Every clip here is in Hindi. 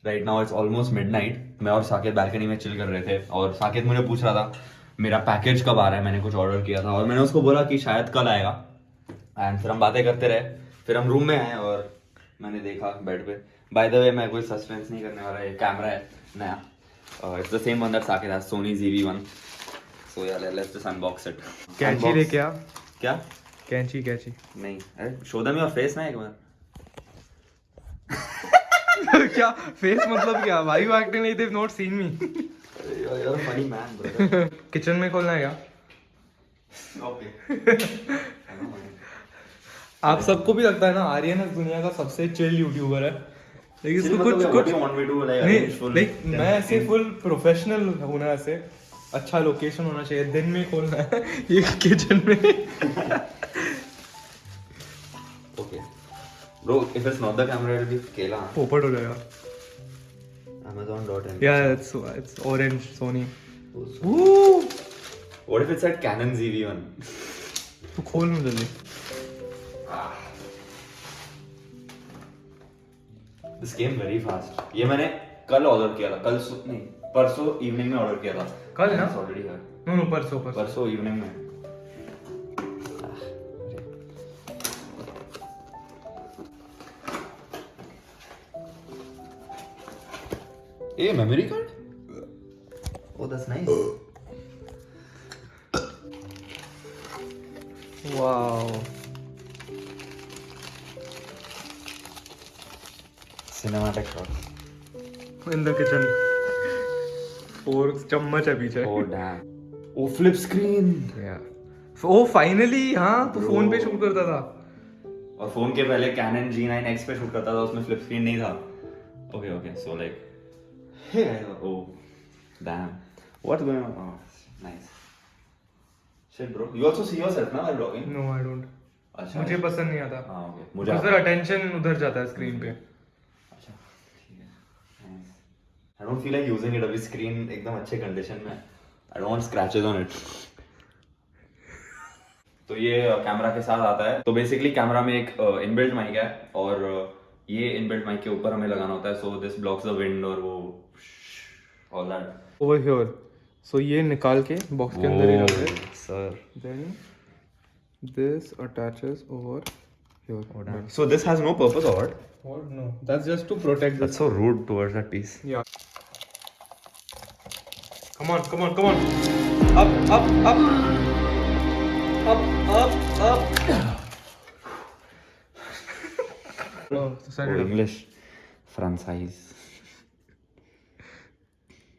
Right now it's almost midnight. मैं और साकेत बालकनी में चिल कर रहे थे और साकेत मुझे पूछ रहा था मेरा पैकेज कब आ रहा है, मैंने कुछ ऑर्डर किया था और मैंने उसको बोला कि शायद कल आएगा। एंड फिर हम बातें करते रहे, फिर हम रूम में आए और मैंने देखा बेड पे। बाय द वे मैं कोई सस्पेंस नहीं करने वाला, ये कैमरा है नया, it's the same one that Saket has, Sony ZV-1। So यार लेट्स जस्ट अनबॉक्स इट। कैंची लेके आ। क्या? कैंची कैंची नहीं, अरे शो देम योर फेस ना एक बार। क्या फेस मतलब क्या? Why you acting like they have not seen me? You're a funny man, brother. Kitchen में खोलना है क्या? Okay. आप सबको भी लगता है ना आर्यन इस दुनिया का सबसे चिल यूट्यूबर है, लेकिन इसको मतलब कुछ what कुछ do you want me to like नहीं, arrange full लाइक मैं ऐसे फुल प्रोफेशनल हूँ ना, ऐसे अच्छा लोकेशन होना चाहिए, दिन में खोलना है ये किचन में। Okay. Bro, if it's not the camera, it'll be Kela. पोपट हो जाएगा। Amazon.in. Yeah, it's orange Sony. What if it's at Canon ZV-1? तू खोल ना जल्दी। This came very fast. ये मैंने कल ऑर्डर किया था, नहीं परसों इवनिंग में ऑर्डर किया था। कल ना? ऑलरेडी है। नो परसों परसों इवनिंग में। ये memory card? Oh, that's nice. Wow. Cinematic shot. In the kitchen. और चम्मच है पीछे। Oh damn. Oh, flip screen. ओ फाइनली, हाँ तू फोन पे शूट करता था। और फोन के पहले Canon G9X पे शूट करता था, उसमें फ्लिप स्क्रीन नहीं था। Okay, so like, hey, oh, damn, what's going on? Oh, nice. Shit, bro. You also see yourself now while vlogging? No I don't. अच्छा, मुझे पसंद नहीं आता। हाँ, okay. मुझे मुझे अटेंशन उधर जाता है स्क्रीन पे। अच्छा, ठीक है. Nice. I don't feel like using it अभी, स्क्रीन एकदम अच्छे कंडीशन में है. I don't want scratches on it. तो ये कैमरा के साथ आता है। तो बेसिकली कैमरा में एक इनबिल्ट माइक है और ये इनबिल्ट माइक के ऊपर हमें लगाना होता है, so this blocks the wind और वो all that over here. So ये निकाल के बॉक्स के अंदर ही रख दे। Sir. Then this attaches over here. So this has no purpose or what? Or no, that's just to protect this. That's so rude towards that piece. Yeah. Come on, come on, come on. Up, up, up. Up, up, up. Oh, sorry. Oh, English, Franchise,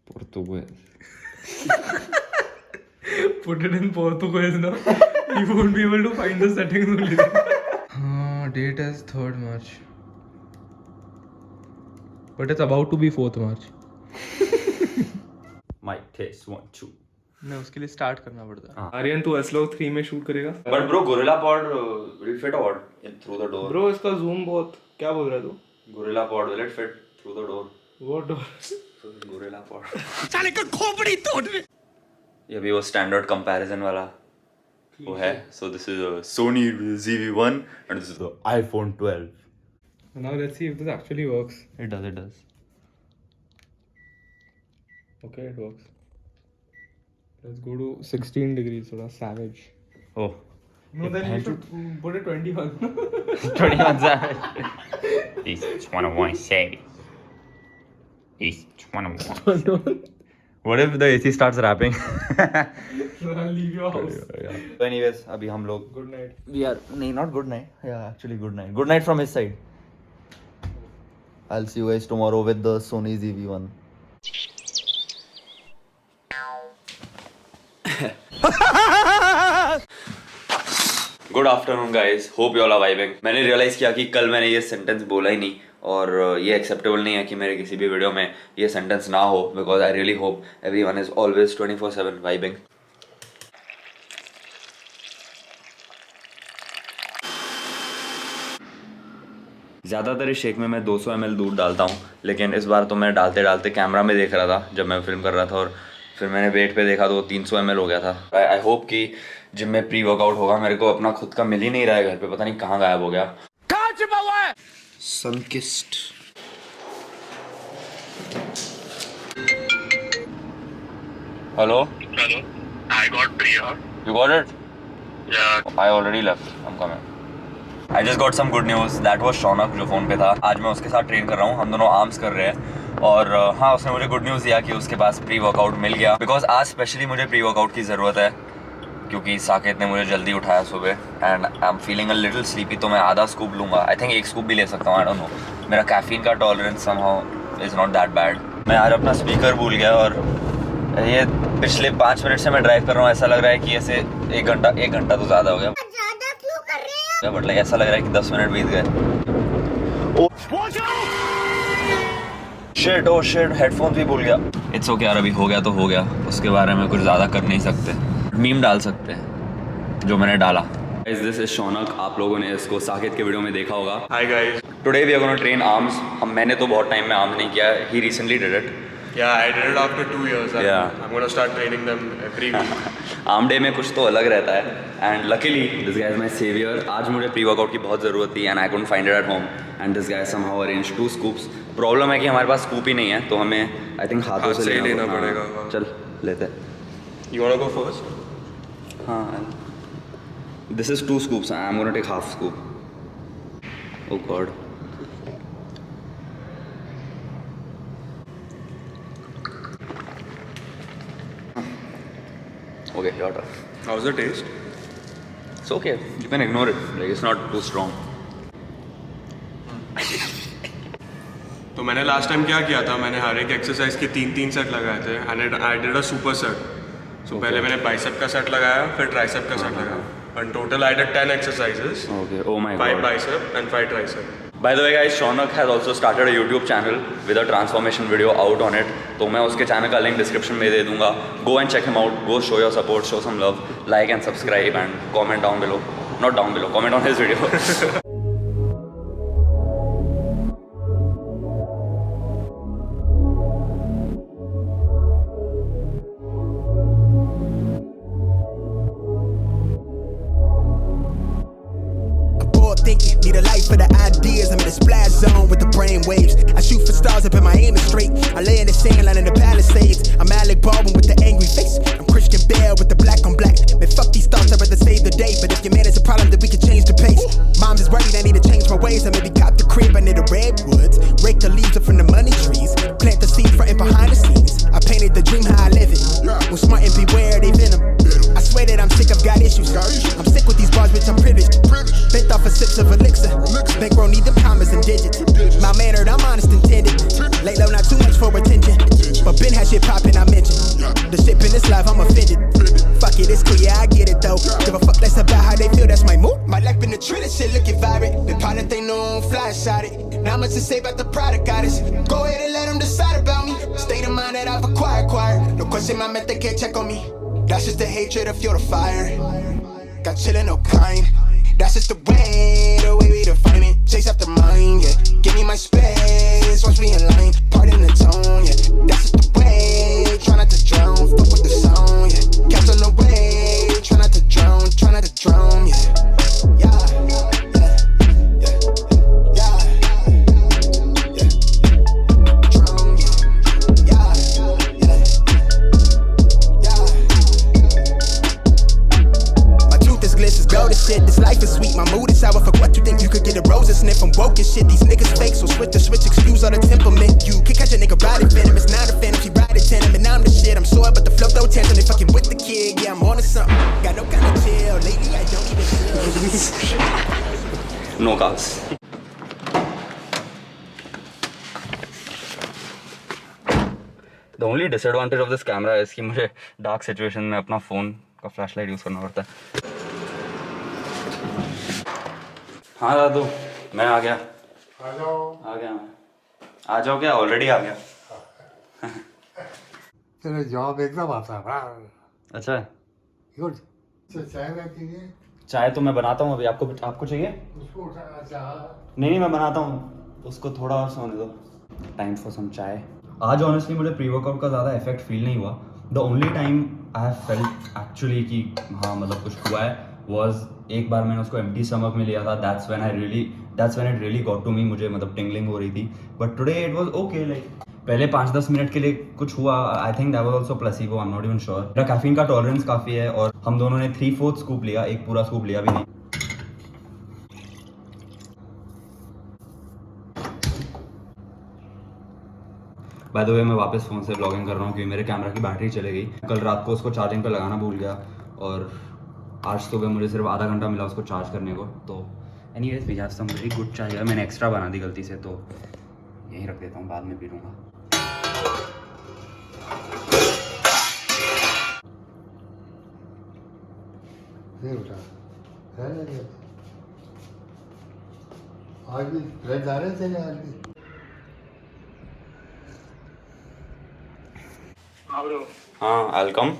Portuguese. Put it in Portuguese now. You won't be able to find the settings only. Date is 3rd March. But it's about to be 4th March. Mic test 1 2. नहीं, उसके लिए स्टार्ट करना पड़ता है। हाँ। आर्यन तू एस्लो 3 में शूट करेगा? But bro, Gorilla Pod will fit or what? Through the door. Bro इसका जूम बहुत, क्या बोल रहा है तू? Gorilla Pod will it fit through the door? वो डोर। Gorilla Pod. साले का खोपड़ी तोड़ दे। ये भी वो स्टैंडर्ड कंपैरिजन वाला वो है। So this is a Sony ZV-1 and this is the iPhone 12. Now let's see if this actually works. It does, it does. Okay, it works. Let's go to 16 degrees, थोड़ा savage. Oh. No, then you should put it 21. 21 savage. He's 21 savage. He's 21. What if the AC starts rapping? I'll leave your house. So anyways, अभी हम लोग Good night. we are नहीं, not good night. Yeah, actually good night. Good night from his side. I'll see you guys tomorrow with the Sony ZV-1. Good afternoon guys, hope you all are vibing. मैंने रियलाइज किया कि कल मैंने ये सेंटेंस बोला ही नहीं और ये एक्सेप्टेबल नहीं है कि मेरे किसी भी वीडियो में ये सेंटेंस ना हो, because I really hope everyone is always 24/7 vibing. ज़्यादातर इस शेक में मैं 200 ml दूध डालता हूँ, लेकिन इस बार तो मैं डालते डालते कैमरा में देख रहा था जब मैं फिल्म कर रहा था और फिर मैंने वेट पे देखा तो 300 ml हो गया था। आई होप कि जिम में प्री वर्कआउट होगा, मेरे को अपना खुद का मिल ही नहीं रहा है घर पे, पता नहीं कहाँ गायब हो गया। कहाँ छिपा हुआ है? Sunkist Hello? Hello. I got Priya. You got it? Yeah. I already left. I'm coming. I just got some good news. That was Shaunak जो फ़ोन पे था. आज मैं उसके साथ ट्रेन कर रहा हूँ. हम दोनों आर्म्स कर रहे हैं. और हाँ, उसने मुझे गुड न्यूज़ दिया कि उसके पास प्री वर्कआउट मिल गया. बिकॉज आज स्पेशली मुझे प्री वर्कआउट की ज़रूरत है, क्योंकि साकेत ने मुझे जल्दी उठाया सुबह. And I am feeling a little sleepy, तो मैं आधा स्कूप लूँगा. आई थिंक एक स्कूप भी ले सकता हूँ. I don't know. मेरा कैफीन का tolerance somehow is not that bad. मैं आज अपना स्पीकर भूल गया और ये पिछले 5 मिनट से मैं ड्राइव कर रहा हूँ. ऐसा लग रहा है कि ऐसे 1 घंटा तो ज़्यादा हो गया. बट लाइक ऐसा लग रहा है कि 10 मिनट बीत गए. शिट, ओ शिट, हेडफोन्स भी भूल गया. इट्स ओके यार, अभी हो गया तो हो गया. उसके बारे में कुछ ज़्यादा कर नहीं सकते. मीम डाल सकते हैं जो मैंने डाला. This is Shaunak. आप लोगों ने इसको साकेत के वीडियो में देखा होगा. Hi guys. Today we are gonna train arms. मैंने तो बहुत टाइम में आर्म्स नहीं किया. He recently did it. Yeah, I did it after 2 years. Yeah. I'm gonna start training them every week. Arm day में कुछ तो अलग रहता है. And luckily this guy is my saviour. आज मुझे प्री वर्कआउट की बहुत ज़रूरत थी and I couldn't find it at home. And this guy somehow arrange 2 scoops. Problem है कि हमारे पास स्कूप ही नहीं है, तो हमें आई थिंक हाथों हाथ से से ही लेना हाँ, पड़ेगा, हाँ। चल लेते हैं. You wanna go first? हाँ, this is 2 scoops. I am gonna take half scoop. Oh god. Okay, your turn. How's the taste? It's okay. You can ignore it. Like it's not too strong. तो मैंने लास्ट टाइम क्या किया था, मैंने हर एक एक्सरसाइज के 3 सेट लगाए थे. And I did a super set. So पहले मैंने बाइसेप का सेट लगाया, फिर ट्राइसेप का सेट लगाया. And total I did 10 exercises. Okay. Oh my 5 god. bicep and 5 tricep. By the way guys, Shaunak has also started a YouTube channel with a transformation video out on it. तो मैं उसके चैनल का लिंक डिस्क्रिप्शन में दे दूंगा. Go and check him out. Go show your support, show some love, like and subscribe and comment down below. Not down below. Comment on his video. Bored thinking, need a life for the ideas. I'm in a splash zone with the brain waves. I shoot for stars up in my aim is straight. I lay in the sand line in the Palisades. I'm Alec Baldwin with the angry face. I'm Christian Bale with the black on black. Man, fuck these thoughts, I'd rather save the day. But if your man is a problem, then we can change the pace. Mom's is worried, I need to change my ways. I maybe cop the crib, I need the redwoods. Rake the leaves up from the money trees. Plant the seeds front and behind the scenes. I painted the dream how I live it. Well, smart and beware, they venom. I swear that I'm sick, I've got issues. I'm sick with these bars, bitch, I'm privileged. Bent off of sips of elixir. Bankroll need them commas and digits. My mannered, I'm honest intended. Lay low, not too much for attention. But Ben had shit poppin', I mentioned. The shit in this life, I'm offended. Fuck it, it's cool, yeah, I get it though. Give a fuck less about how they feel, that's my mood. My life been a trend, this shit looking vibrant. The pilot they know I'm fly shot it. Not much to say about the product, goddess. Go ahead and let them decide about me. State of mind that I've acquired. No question, my method can't check on me. That's just the hatred of fuel to fire. Got chillin', no kind. That's just the way we define it. Chase after mine, yeah. Give me my space, watch me in line. Pardon the tone, yeah. That's just the way. Try not to drown, fuck with the sound, yeah. Catch on the way, try not to drown, yeah. Yeah, yeah, yeah, yeah, yeah. Drown, yeah, yeah, yeah. My tooth is gliss, gold as shit. This life is sweet, my mood is sour. Fuck what you think you could get a rose and sniff. I'm woke as shit, these niggas fake, so switch to switch, excuse all the temperament. You can catch a nigga body venom, it's not a phantom, she ride it 10, and I'm the shit. I'm sore, but the flow though tense, and they fucking with the kid, yeah, I'm on to something. Got no kind of chill, lately I don't even feel. No carbs. The only disadvantage of this camera is कि मुझे dark situation में अपना phone का flashlight use करना पड़ता है. हाँ दादू, मैं आ गया. आ गया मैं. आ जाओ क्या? ऑलरेडी आ गया. तेरा जॉब एकदम आता है. अच्छा, गुड. चाय रहती है, चाय तो मैं बनाता हूँ अभी. आपको चाहिए? उसको उठाना चाह. नहीं मैं बनाता हूँ. उसको थोड़ा और सोने दो. टाइम फॉर सम चाय. आज ऑनेस्टली मुझे प्री वर्कआउट का ज़्यादा इफेक्ट फील नहीं हुआ. The only time I have felt actually कि हाँ मतलब कुछ हुआ है वॉज एक बार मैंने उसको एम्प्टी स्टमक में लिया था. That's when it really got to me. मुझे मतलब टिंगलिंग हो रही थी. But today it was okay. Like पहले 5-10 मिनट के लिए कुछ हुआ, I think that was also placebo, I am not even sure. मेरा कैफीन का टॉलरेंस काफ़ी है और हम दोनों ने 3/4 स्कूप लिया, एक पूरा स्कूप लिया भी नहीं। बाय द वे मैं वापस फ़ोन से ब्लॉगिंग कर रहा हूँ क्योंकि मेरे कैमरा की बैटरी चली गई। कल रात को उसको चार्जिंग पे लगाना भूल गया और आज सुबह मुझे सिर्फ आधा घंटा मिला उसको चार्ज करने को। तो anyways we have some very good chai. मैंने एक्स्ट्रा बना दी गलती से, तो यहीं रख देता हूँ, बाद में पी लूँगा। नहीं उठा रहने दे। आज भी फ्रेंड आ रहे थे आज भी। हाँ आई विल कम।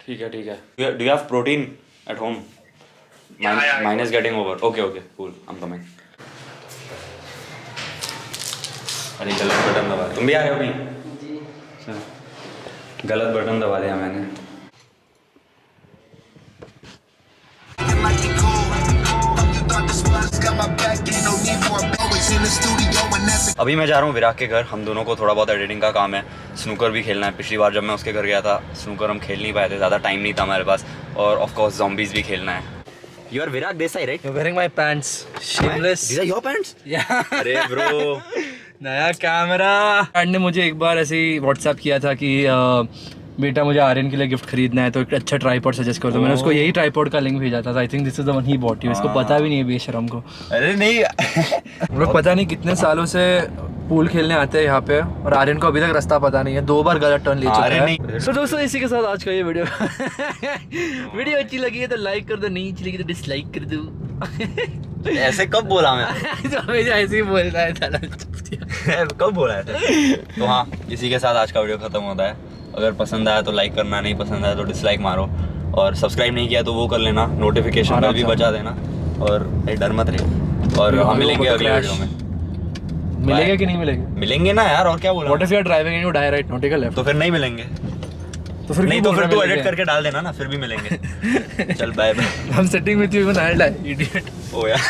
ठीक है do you have protein at home? Mine is getting over. Okay cool, I am coming. अरे गलत बटन दबा, तुम भी आ रहे हो अभी? जी। गलत बटन दबा दिया मैंने। अभी मैं जा रहा हूँ विराग के घर। हम दोनों को थोड़ा बहुत एडिटिंग का काम है, स्नूकर भी खेलना है। पिछली बार जब मैं उसके घर गया था स्नूकर हम खेल नहीं पाए थे, ज़्यादा टाइम नहीं था हमारे पास, और ऑफ कोर्स ज़ॉम्बीज़ भी खेलना है। You are Virag Desai, right? You're wearing my pants. Shameless. These are your pants? Yeah. अरे ब्रो, नया कैमरा। फ्रेंड ने मुझे एक बार ऐसे ही व्हाट्सएप किया था कि बेटा मुझे आर्यन के लिए गिफ्ट खरीदना है, तो एक अच्छा ट्राइपॉड सजेस्ट कर दो। मैंने उसको यही ट्राइपॉड का लिंक भेजा था। I think this is the one he bought you. इसको पता भी नहीं है बेशरम को। अरे नहीं हम लोग पता नहीं कितने सालों से पूल खेलने आते हैं यहाँ पे, और आर्यन को अभी तक रास्ता पता नहीं है। 2 बार गलत टर्न ले चुका है। तो दोस्तों इसी के साथ आज का ये वीडियो अच्छी लगी है तो लाइक कर दो, नहीं अच्छी लगी तो डिसलाइक कर दो। ऐसे कब बोला मैं? तो हमेशा ऐसे ही बोल रहा है। कब बोला है? तो हाँ, इसी के साथ आज का वीडियो खत्म होता है। अगर पसंद आया तो लाइक करना, नहीं पसंद आया तो डिसलाइक मारो, और सब्सक्राइब नहीं किया तो वो कर लेना, नोटिफिकेशन बेल भी बजा देना, और डर मत रहे। और हम मिलेंगे अगले वीडियो में। मिलेंगे कि नहीं मिलेंगे? मिलेंगे ना यार, और क्या बोला? What if you are driving and you die right, not take a left? तो फिर नहीं मिलेंगे। तो फिर नहीं, तो फिर तू एडिट करके डाल देना ना, फिर भी मिलेंगे। चल bye bye. I'm sitting with you even I'll die, idiot. Oh यार।